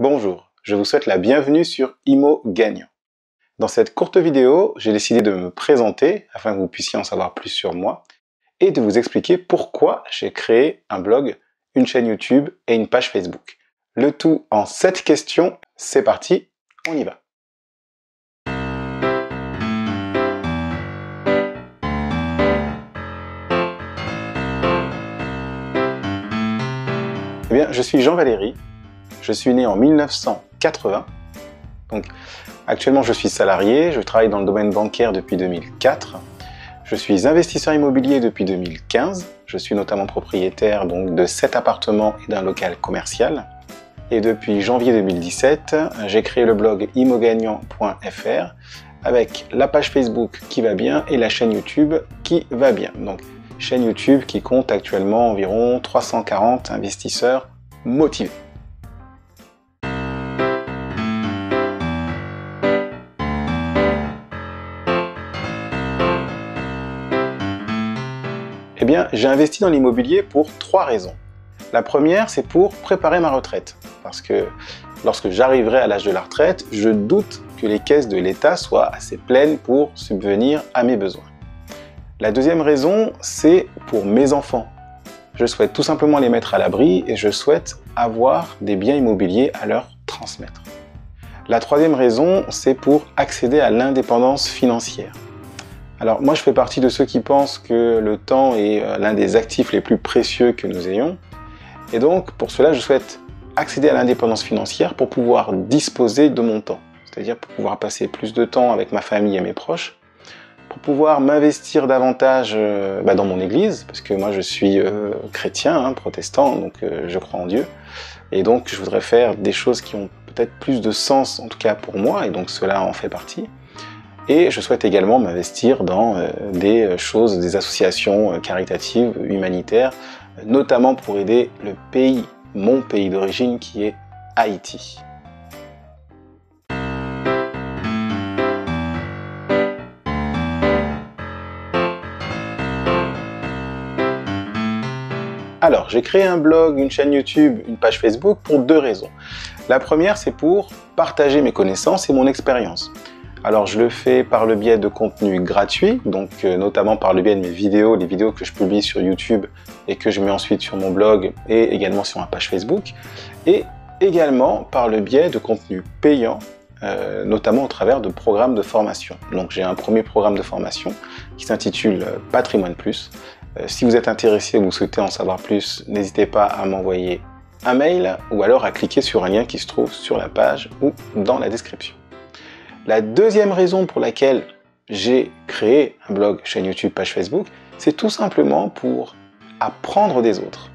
Bonjour, je vous souhaite la bienvenue sur Imo Gagnant. Dans cette courte vidéo, j'ai décidé de me présenter afin que vous puissiez en savoir plus sur moi et de vous expliquer pourquoi j'ai créé un blog, une chaîne YouTube et une page Facebook. Le tout en 7 questions. C'est parti, on y va. Eh bien, je suis Jean Valéry, je suis né en 1980, donc actuellement je suis salarié, je travaille dans le domaine bancaire depuis 2004, je suis investisseur immobilier depuis 2015, je suis notamment propriétaire donc, de 7 appartements et d'un local commercial, et depuis janvier 2017, j'ai créé le blog imogagnant.fr avec la page Facebook qui va bien et la chaîne YouTube qui va bien. Donc, chaîne YouTube qui compte actuellement environ 340 investisseurs motivés. Eh bien, j'ai investi dans l'immobilier pour 3 raisons. La première, c'est pour préparer ma retraite. Parce que lorsque j'arriverai à l'âge de la retraite, je doute que les caisses de l'État soient assez pleines pour subvenir à mes besoins. La deuxième raison, c'est pour mes enfants. Je souhaite tout simplement les mettre à l'abri et je souhaite avoir des biens immobiliers à leur transmettre. La troisième raison, c'est pour accéder à l'indépendance financière. Alors moi je fais partie de ceux qui pensent que le temps est l'un des actifs les plus précieux que nous ayons. Et donc pour cela je souhaite accéder à l'indépendance financière pour pouvoir disposer de mon temps. C'est-à-dire pour pouvoir passer plus de temps avec ma famille et mes proches, pour pouvoir m'investir davantage dans mon église, parce que moi je suis chrétien, protestant, donc je crois en Dieu. Et donc je voudrais faire des choses qui ont peut-être plus de sens, en tout cas pour moi, et donc cela en fait partie. Et je souhaite également m'investir dans des choses, des associations caritatives, humanitaires, notamment pour aider le pays, mon pays d'origine qui est Haïti. Alors, j'ai créé un blog, une chaîne YouTube, une page Facebook pour 2 raisons. La première, c'est pour partager mes connaissances et mon expérience. Alors, je le fais par le biais de contenus gratuits, donc notamment par le biais de mes vidéos, les vidéos que je publie sur YouTube et que je mets ensuite sur mon blog et également sur ma page Facebook, et également par le biais de contenus payants, notamment au travers de programmes de formation. Donc, j'ai un premier programme de formation qui s'intitule Patrimoine Plus. Si vous êtes intéressé ou vous souhaitez en savoir plus, n'hésitez pas à m'envoyer un mail ou alors à cliquer sur un lien qui se trouve sur la page ou dans la description. La deuxième raison pour laquelle j'ai créé un blog, chaîne YouTube, page Facebook, c'est tout simplement pour apprendre des autres.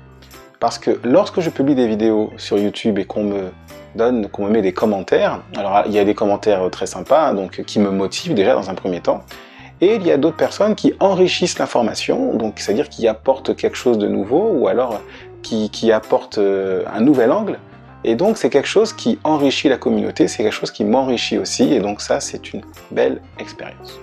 Parce que lorsque je publie des vidéos sur YouTube et qu'on me met des commentaires, alors il y a des commentaires très sympas, donc qui me motivent déjà dans un premier temps, et il y a d'autres personnes qui enrichissent l'information, donc c'est-à-dire qui apportent quelque chose de nouveau, ou alors qui apportent un nouvel angle. Et donc c'est quelque chose qui enrichit la communauté, c'est quelque chose qui m'enrichit aussi, et donc ça c'est une belle expérience.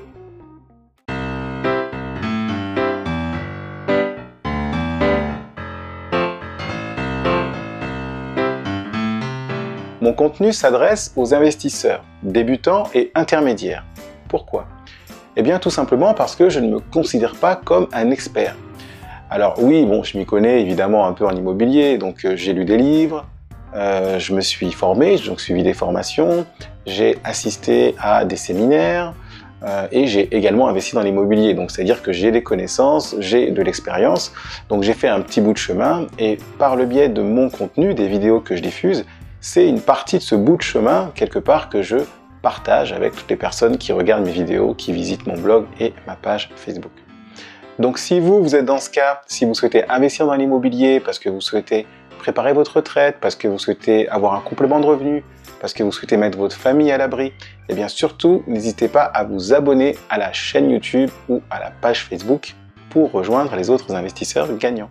Mon contenu s'adresse aux investisseurs, débutants et intermédiaires. Pourquoi ? Eh bien tout simplement parce que je ne me considère pas comme un expert. Alors oui, bon, je m'y connais évidemment un peu en immobilier, donc j'ai lu des livres, je me suis formé, j'ai donc suivi des formations, j'ai assisté à des séminaires et j'ai également investi dans l'immobilier. Donc c'est-à-dire que j'ai des connaissances, j'ai de l'expérience, donc j'ai fait un petit bout de chemin et par le biais de mon contenu, des vidéos que je diffuse, c'est une partie de ce bout de chemin quelque part que je partage avec toutes les personnes qui regardent mes vidéos, qui visitent mon blog et ma page Facebook. Donc si vous êtes dans ce cas, si vous souhaitez investir dans l'immobilier parce que vous souhaitez préparer votre retraite, parce que vous souhaitez avoir un complément de revenus, parce que vous souhaitez mettre votre famille à l'abri, eh bien surtout n'hésitez pas à vous abonner à la chaîne YouTube ou à la page Facebook pour rejoindre les autres investisseurs gagnants.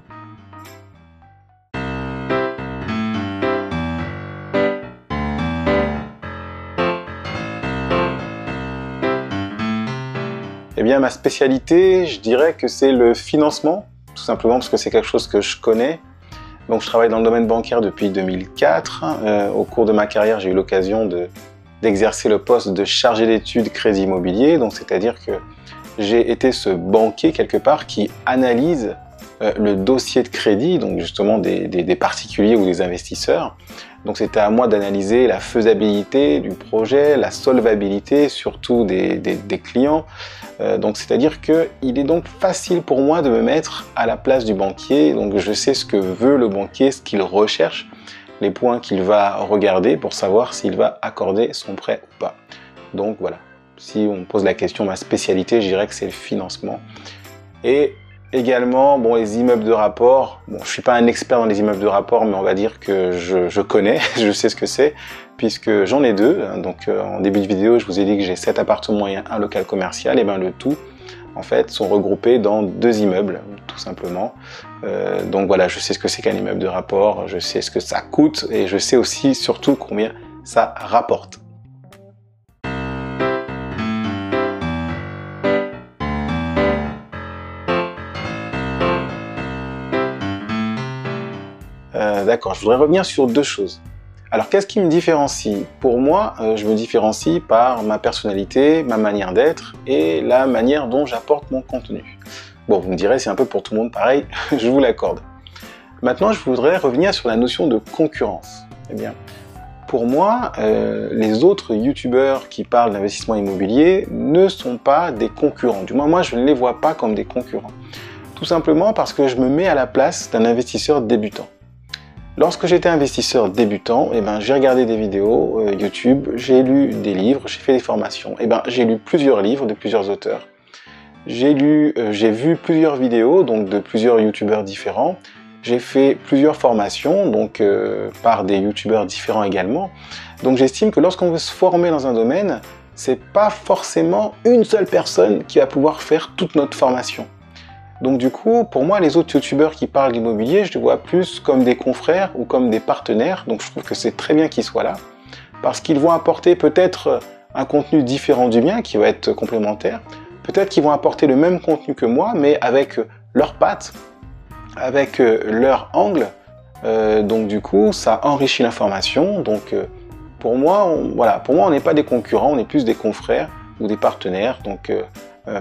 Eh bien, ma spécialité, je dirais que c'est le financement, tout simplement parce que c'est quelque chose que je connais. Donc je travaille dans le domaine bancaire depuis 2004. Au cours de ma carrière, j'ai eu l'occasion d'exercer le poste de chargé d'études crédit immobilier. Donc c'est-à-dire que j'ai été ce banquier quelque part qui analyse le dossier de crédit, donc justement des particuliers ou des investisseurs. Donc c'était à moi d'analyser la faisabilité du projet, la solvabilité surtout des clients. Donc c'est-à-dire qu'il est donc facile pour moi de me mettre à la place du banquier. Donc je sais ce que veut le banquier, ce qu'il recherche, les points qu'il va regarder pour savoir s'il va accorder son prêt ou pas. Donc voilà, si on me pose la question, ma spécialité, je dirais que c'est le financement. Et également, bon, les immeubles de rapport, bon, je suis pas un expert dans les immeubles de rapport, mais on va dire que je connais, je sais ce que c'est, puisque j'en ai deux. Donc en début de vidéo, je vous ai dit que j'ai 7 appartements et un local commercial, et bien le tout, en fait, sont regroupés dans 2 immeubles, tout simplement. Donc voilà, je sais ce que c'est qu'un immeuble de rapport, je sais ce que ça coûte, et je sais aussi surtout combien ça rapporte. D'accord, je voudrais revenir sur 2 choses. Alors, qu'est-ce qui me différencie? Pour moi, je me différencie par ma personnalité, ma manière d'être et la manière dont j'apporte mon contenu. Bon, vous me direz, c'est un peu pour tout le monde pareil, je vous l'accorde. Maintenant, je voudrais revenir sur la notion de concurrence. Eh bien, pour moi, les autres youtubeurs qui parlent d'investissement immobilier ne sont pas des concurrents. Du moins, moi, je ne les vois pas comme des concurrents. Tout simplement parce que je me mets à la place d'un investisseur débutant. Lorsque j'étais investisseur débutant, j'ai regardé des vidéos YouTube, j'ai lu des livres, j'ai fait des formations. J'ai lu plusieurs livres de plusieurs auteurs. J'ai vu plusieurs vidéos donc de plusieurs youtubeurs différents. J'ai fait plusieurs formations donc par des youtubeurs différents également. Donc j'estime que lorsqu'on veut se former dans un domaine, c'est pas forcément une seule personne qui va pouvoir faire toute notre formation. Donc du coup, pour moi, les autres youtubeurs qui parlent d'immobilier, je les vois plus comme des confrères ou comme des partenaires. Donc je trouve que c'est très bien qu'ils soient là, parce qu'ils vont apporter peut-être un contenu différent du mien, qui va être complémentaire. Peut-être qu'ils vont apporter le même contenu que moi, mais avec leurs pattes, avec leur angle. Donc du coup, ça enrichit l'information. Donc pour moi, on n'est pas des concurrents, on est plus des confrères ou des partenaires. Donc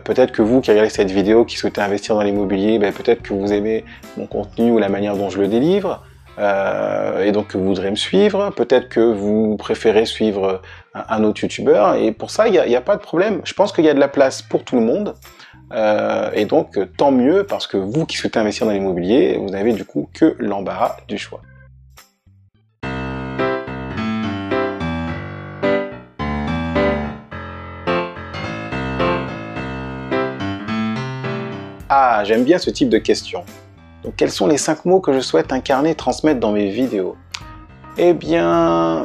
peut-être que vous qui regardez cette vidéo, qui souhaitez investir dans l'immobilier, peut-être que vous aimez mon contenu ou la manière dont je le délivre, et donc que vous voudrez me suivre. Peut-être que vous préférez suivre un autre youtubeur, et pour ça, il n'y a pas de problème. Je pense qu'il y a de la place pour tout le monde, et donc tant mieux, parce que vous qui souhaitez investir dans l'immobilier, vous n'avez du coup que l'embarras du choix. Ah, j'aime bien ce type de questions. Donc, quels sont les 5 mots que je souhaite incarner, transmettre dans mes vidéos? Eh bien,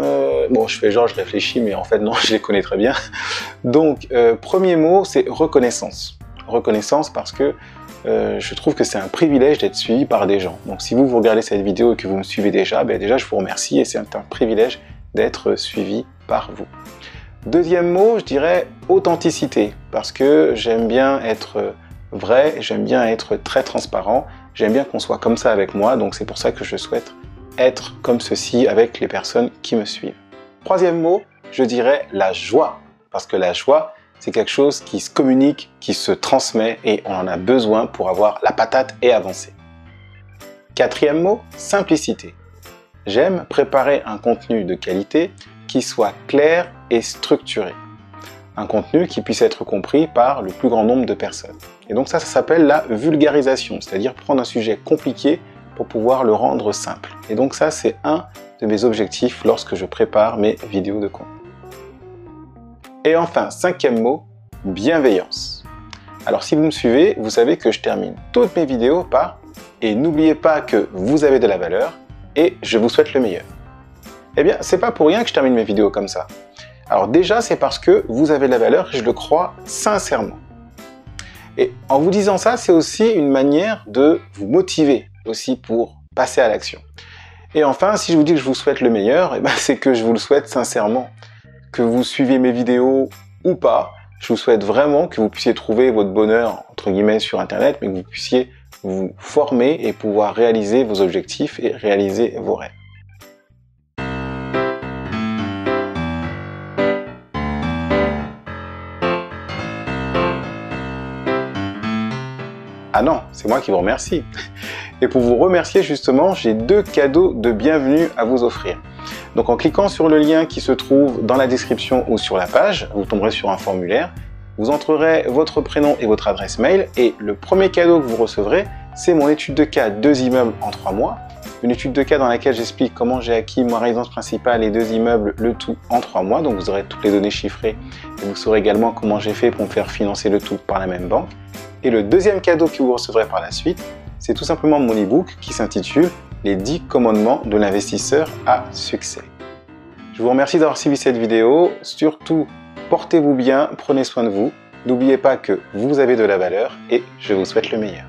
bon, je fais genre, je réfléchis, mais en fait, non, je les connais très bien. Donc, premier mot, c'est reconnaissance. Reconnaissance parce que je trouve que c'est un privilège d'être suivi par des gens. Donc, si vous regardez cette vidéo et que vous me suivez déjà, déjà, je vous remercie et c'est un privilège d'être suivi par vous. Deuxième mot, je dirais authenticité, parce que j'aime bien être vrai, j'aime bien être très transparent, j'aime bien qu'on soit comme ça avec moi, donc c'est pour ça que je souhaite être comme ceci avec les personnes qui me suivent. Troisième mot, je dirais la joie, parce que la joie, c'est quelque chose qui se communique, qui se transmet, et on en a besoin pour avoir la patate et avancer. Quatrième mot, simplicité. J'aime préparer un contenu de qualité qui soit clair et structuré. Un contenu qui puisse être compris par le plus grand nombre de personnes. Et donc ça s'appelle la vulgarisation, c'est-à-dire prendre un sujet compliqué pour pouvoir le rendre simple. Et donc ça, c'est un de mes objectifs lorsque je prépare mes vidéos de contenu. Et enfin, cinquième mot, bienveillance. Alors si vous me suivez, vous savez que je termine toutes mes vidéos par « Et n'oubliez pas que vous avez de la valeur et je vous souhaite le meilleur ». Eh bien, c'est pas pour rien que je termine mes vidéos comme ça. Alors déjà, c'est parce que vous avez de la valeur et je le crois sincèrement. Et en vous disant ça, c'est aussi une manière de vous motiver aussi pour passer à l'action. Et enfin, si je vous dis que je vous souhaite le meilleur, c'est que je vous le souhaite sincèrement. Que vous suiviez mes vidéos ou pas, je vous souhaite vraiment que vous puissiez trouver votre bonheur, entre guillemets, sur Internet, mais que vous puissiez vous former et pouvoir réaliser vos objectifs et réaliser vos rêves. Ah non, c'est moi qui vous remercie. Et pour vous remercier justement, j'ai 2 cadeaux de bienvenue à vous offrir. Donc en cliquant sur le lien qui se trouve dans la description ou sur la page, vous tomberez sur un formulaire, vous entrerez votre prénom et votre adresse mail et le premier cadeau que vous recevrez, c'est mon étude de cas 2 immeubles en 3 mois. Une étude de cas dans laquelle j'explique comment j'ai acquis ma résidence principale et 2 immeubles, le tout en 3 mois. Donc vous aurez toutes les données chiffrées et vous saurez également comment j'ai fait pour me faire financer le tout par la même banque. Et le deuxième cadeau que vous recevrez par la suite, c'est tout simplement mon e-book qui s'intitule « Les 10 commandements de l'investisseur à succès ». Je vous remercie d'avoir suivi cette vidéo. Surtout, portez-vous bien, prenez soin de vous. N'oubliez pas que vous avez de la valeur et je vous souhaite le meilleur.